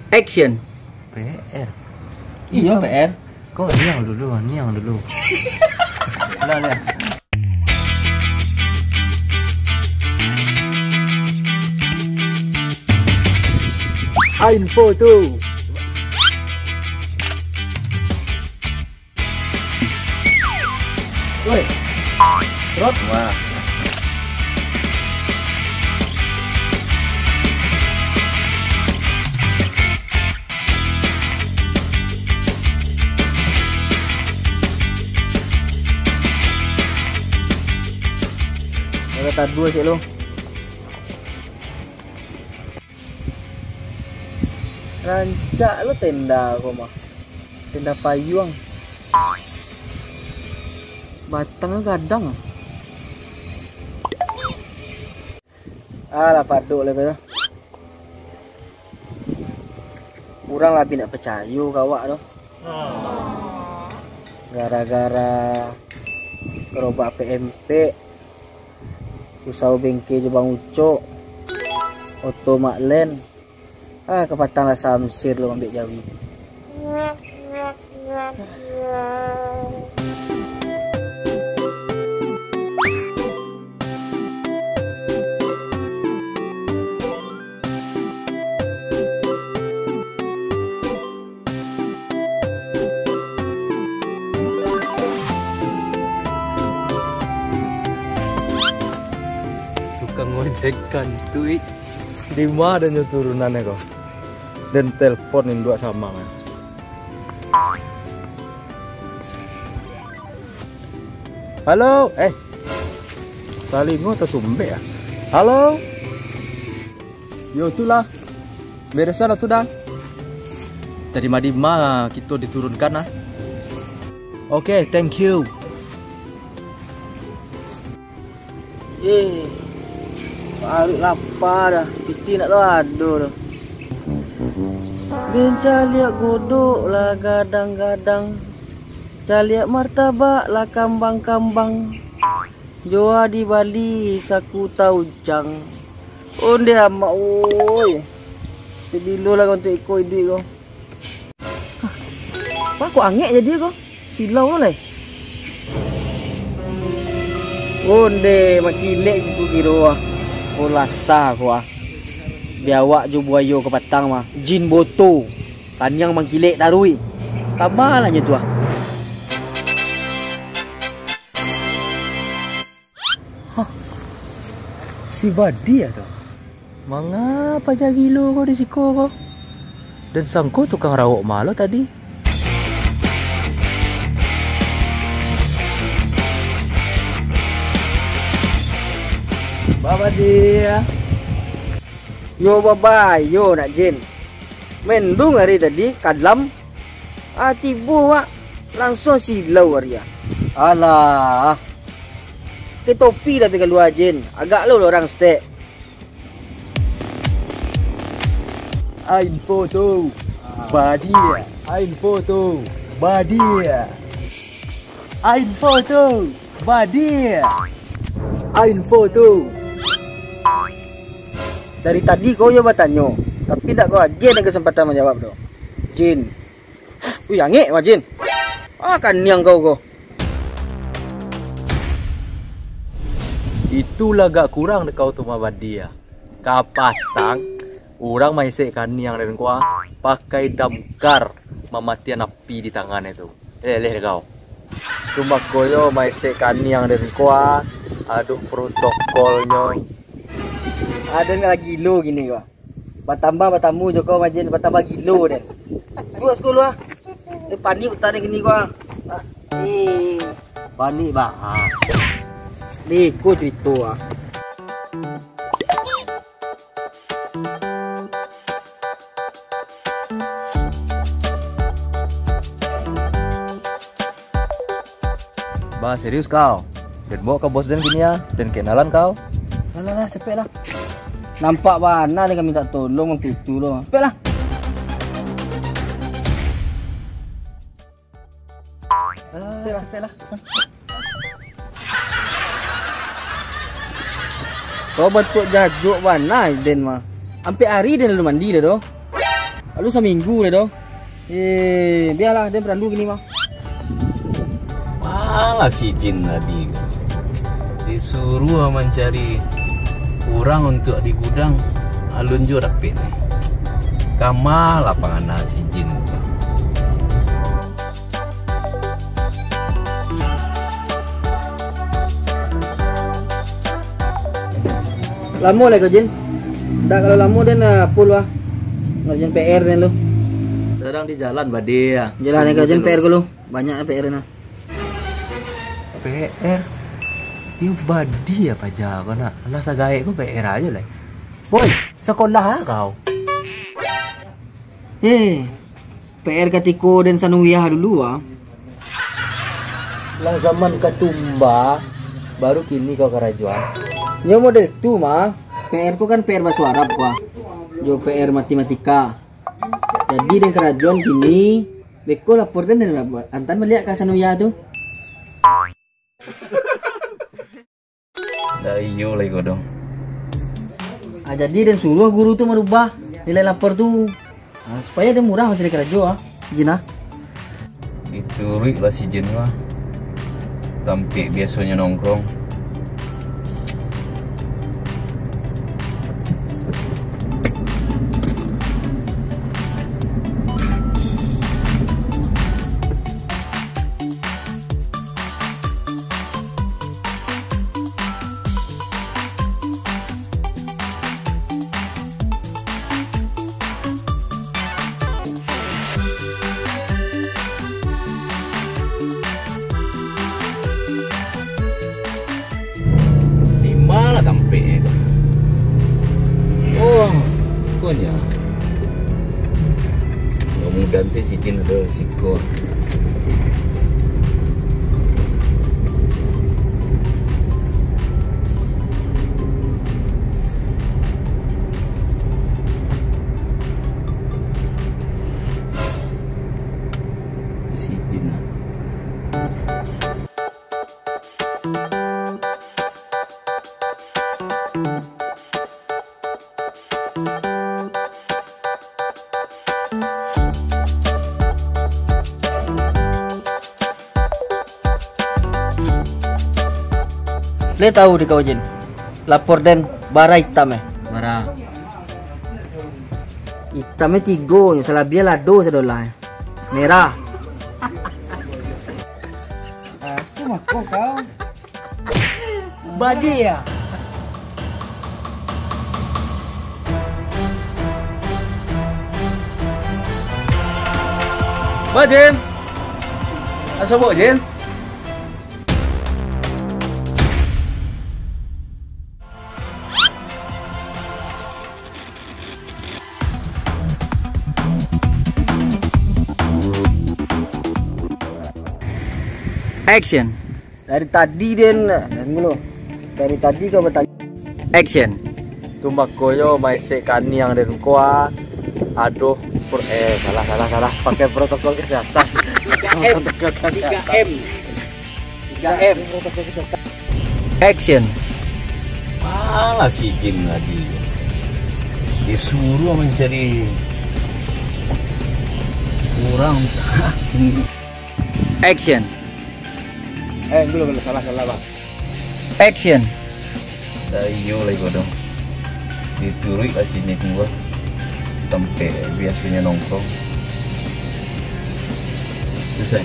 Action. PR. Iya PR. Kok niang dulu. Lah lihat. Info tuh. Woi. Serot. Wah. Kata dua cik lo. Rancak lo tenda kau mah. Tenda payung. Batangnya gadang. Alah paduk lah betul. Kurang lah nak percaya kawak tu. Gara-gara gerobak PMP. Usau bengke je bang Ucok. Oto Maklen. Kepatang lah samsir lo ambil jawi. Tukang ngojekan tuh di mana turunannya kok? Dan teleponin dua sama kan? Halo, Talingo atau Sumbe ya? Halo, yo itulah, beresan atau dah? Tadi Madima kita diturunkan ah? Oke, thank you. Baru lapar dah. Piti nak lo ado dah. Benca liat godok lah gadang-gadang. Caliak martabak lah kambang-kambang. Joa di Bali saku tahu jang. Onde amak oi. Sebilo lah kau untuk ikut duit kau. Apa kau angek jadi kau? Silau lah. Onde makilek situ kira ah. Oh lasa aku ah. Biawak jo buayo ke patang mah. Jin boto. Tanyang mangkilek tarui. Tamalahnya tu ah. Hah. Si Badi ya tu. Mengapa jadi lo kau di siko kau? Dan sangko tukang rawok malo tadi. Baba dia. Yo bye yo nak Jin. Mendung hari tadi kadlam. Tibu wak langsung silau hari ya. Alah. Ke topi dah pegang luar Jin. Agak lo orang stek. Info tu. Badia. Info tu. Badia. Info tu. Badia. Info tu. Dari tadi kau coba tanya, tapi tak kau Jin ada kesempatan menjawab tu. Jin. Wih, angek mah Jin. Kan yang kau. Itulah gak kurang dek kau tu mabad dia. Kapatang, orang maisek kan yang dan kau pakai damkar mematian api di tangan itu. Leh kau. Cuma koyo maisek kan yang dan kau aduk protokolnya. Ada lagi gilo gini kau. Bertambah bertamu je kau majin bertambah gilo dan. Buat sekolah. Panik utara gini kau. Panik bah. Ni ko cerita ah. Bah serius kau. Dan bawa ke bos dan gini ya. Dan kenalan kau. Lah cepet lah. Nampak mana ni kami tak tolong untuk itu loh. Cepatlah. Cepatlah. Kau bentuk jajuk mana Den mah. Hampir hari dia lalu mandi dah tu. Lu seminggu deh dong. Biarlah dia perandu gini mah. Malah si Jin tadi disuruh mencari orang untuk di gudang, alun juga dapet nih. Kamal lapangan si Jin. Lama lah kau Jin. Tak kalau lama dan full lah. Ngerjain PR nih lu. Sedang di jalan bade ya. Jalan ngerjain PR lu. Banyak PR nih. PR. Yu badi apa jago nak. Alah sagae ko PR aja lah. Boy, sekolah kau. PR Katiko dan Sanuyah dulu ah. Lah zaman ketumba baru kini kau kerajuan. Yo model tu mah. PR ku kan PR bahasa Arab wah. Yo PR matematika. Jadi dan kerajuan kini beko lapor dan buat. Antan melihat ke Sanuyah tu. Dah iyo lagi kau dong. Jadi dan suruh guru tu merubah nilai lapor tu. Supaya dia murah macam di kerajuan Jin ah. Dituri lah si Jin mah. Sampai biasanya nongkrong. Malah sampai itu. Oh, pokoknya mudah-mudahan sih si Jin ada resiko. Si Jin lah. Le tahu di kau Jin. Lapor dan bara hitam Bara. Hitamnya tiga, yang salah dia lado sedolah. Merah. Aku mah kau. Badi ya. Ba Jin. Asal buat Jin? Action. Dari tadi Den, dulu. Dari tadi kau bertanya. Action. Tumbak koyo maise kani yang den kuah. Aduh, salah. Pakai protokol kesehatan. 3M. 3M. Protokol kesehatan. Action. Malah si Jin tadi disuruh mencari orang. Action. Belum salah Bang. Action. Dah iyo lagi kau dong. Dituri lah sini gua. Tempe biasanya nongkrong. Selesai.